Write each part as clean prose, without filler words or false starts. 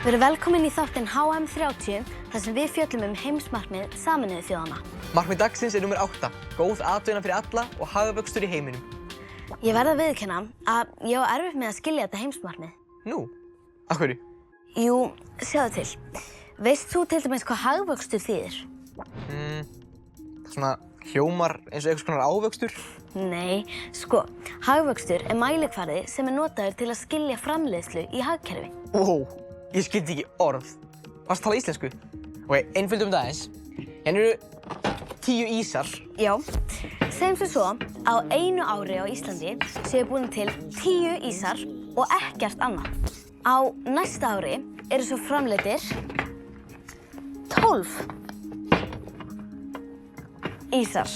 Verið velkomin í þáttinn HM30 þar sem við fjöllum heimsmarkmið Sameinuðu þjóðanna. Markmið dagsins númer 8. Góð atvinna fyrir alla og hagvöxtur í heiminum. Ég verð að viðurkenna að ég á erfitt með að skilja þetta heimsmarkmið. Nú, af hverju? Jú, sjáðu til. Veist þú til dæmis hvað hagvöxtur þýðir? Svona hljómar eins og einhvers konar ávöxtur. Nei, sko, hagvöxtur mælikvarði sem notaður til að skilja framleiðslu í hagkerfi. Ég skildi ekki orð. Varstu að tala íslensku? Ok, einföldum þetta aðeins. Hérna eru 10 ísar. Já, segjum sem svo á einu ári á Íslandi séu búin til 10 ísar og ekkert annað. Á næsta ári eru svo framleiddir 12 ísar.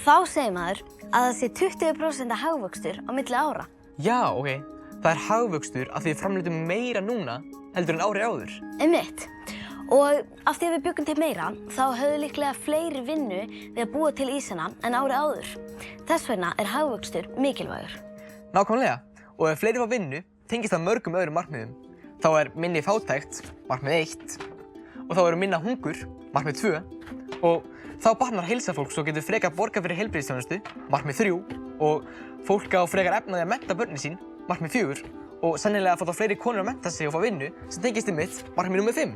Þá segir maður að það sé 20% hagvöxtur á milli ára. Já, ok. Það er hagvöxtur af því við framleiddum meira núna heldur en árið áður. Einmitt. Og af því að við bjuggum til meira, þá höfðu líklega fleiri vinnu við að búa til ísana en árið áður. Þess vegna er hagvöxtur mikilvægur. Nákvæmlega. Og ef fleiri fá vinnu, tengist það mörgum öðrum markmiðum. Þá er minni fátækt, markmið 1. Og þá eru minna hungur, markmið 2. Og þá batnar heilsa fólks og getur frekar borgað fyrir heilbrigðisþjónustu, markmið 3. Og fólk á frekar efnaði að mennta börnin sín, markmið 4. Og sennilega að fá þá fleiri konur að mennta sig og fá vinnu sem tengist einmitt markmið númer 5.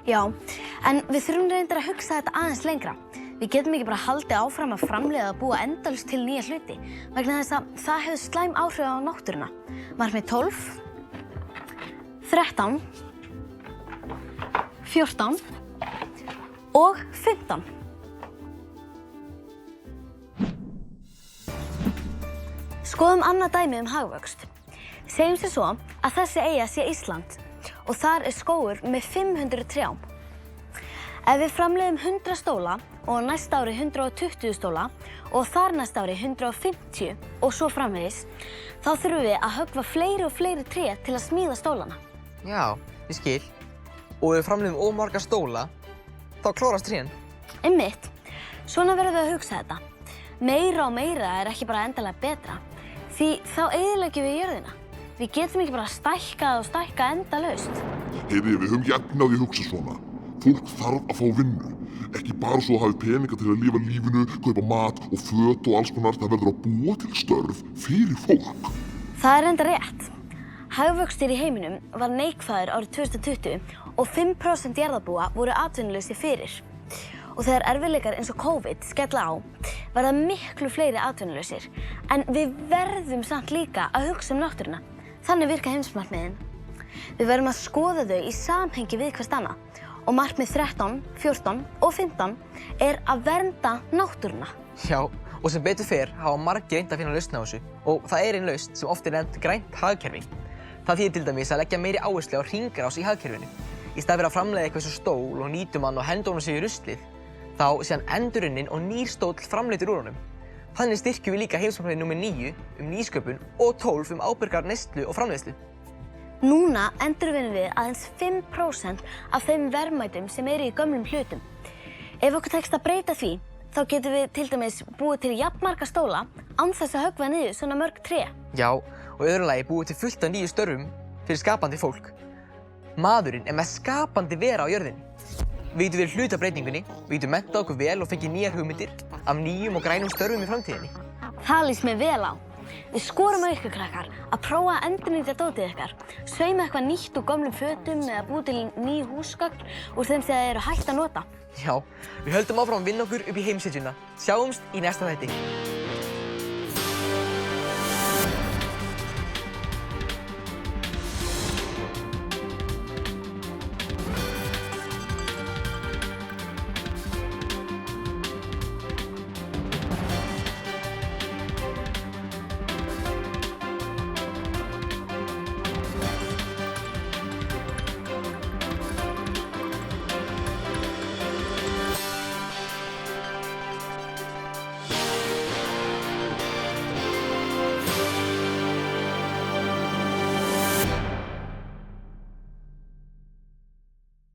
Já, en við þurfum reyndar að hugsa þetta aðeins lengra. Við getum ekki bara haldið áfram að framleiða og búa endalaust til nýja hluti vegna þess að það hefur slæm áhrif á náttúruna. Markmið 12, 13, 14 og 15. Skoðum annað dæmi hagvöxt. Segjum sem svo að þessi eyja sé Ísland og þar er skógur með 500 trjám. Ef við framleiðum 100 stóla og næsta ári 120 stóla og þar næsta ári 150 og svo framvegis, þá þurfum við að höggva fleiri og fleiri tré til að smíða stólana. Já, ég skil. Og ef við framleiðum of marga stóla, þá klórast trén. Einmitt. Svona verðum við að hugsa þetta. Meira og meira er ekki bara endilega betra, því þá eyðileggjum við jörðina. Við getum ekki bara stækkað og stækkað endalaust. Við höfum ekki efni á því að hugsa svona. Fólk þarf að fá vinnu. Ekki bara svo að hafa peninga til að lifa lífinu, kaupa mat og föt og alls konar. Það verður að búa til störf fyrir fólk. Það er enda rétt. Hagvöxtur í heiminum var neikvæður árið 2020 og 5% jarðarbúa voru atvinnulausir fyrir. Og þegar erfiðleikar eins og COVID skella á, verða miklu fleiri atvinnulausir. En við verðum samt líka að hugsa náttúruna. Þannig virka heimsmarkmiðin. Við verðum að skoða þau í samhengi við hvert annað. Og markmið 13, 14 og 15 er að vernda náttúruna. Já, og sem betur fer hafa margir reynt að finna lausn á þessu. Og það er ein lausn sem oft er nefnt grænt hagkerfi. Það þýðir til dæmis að leggja meiri áherslu á hringrás í hagkerfinu. Í stað fyrir að framleiða eitthvað eins og stól og nýtum hann og henda honum sig í ruslið, þá sé hann endurunnin og nýr stóll framleiddur úr honum. Þannig styrkjum við líka heimsmarkmið númer 9 nýsköpun og 12 ábyrga neyslu og framleiðslu. Núna endurvinnum við aðeins 5% af þeim verðmætum sem eru í gömlum hlutum. Ef okkur tekst að breyta því, þá getum við til dæmis búið til jafnmarga stóla án þess að höggva niður svona mörg tré. Já, og í öðru lagi búið til fullt af nýju störfum fyrir skapandi fólk. Maðurinn er með skapandi vera á jörðinni. Við getum verið hluti af breytingunni, við getum menntað okkur vel og fengið nýjar hugmyndir af nýjum og grænum störfum í framtíðinni. Það líst mér vel á. Við skorum á ykkur krakkar að prófa að endurnýta dótið ykkar, sauma eitthvað nýtt úr gömlum fötum eða búið til ný húsgögn úr þeim sem þið eru hætt að nota. Já, við höldum áfram að vinna okkur upp í heimshetjuna. Sjáumst í næsta þætti.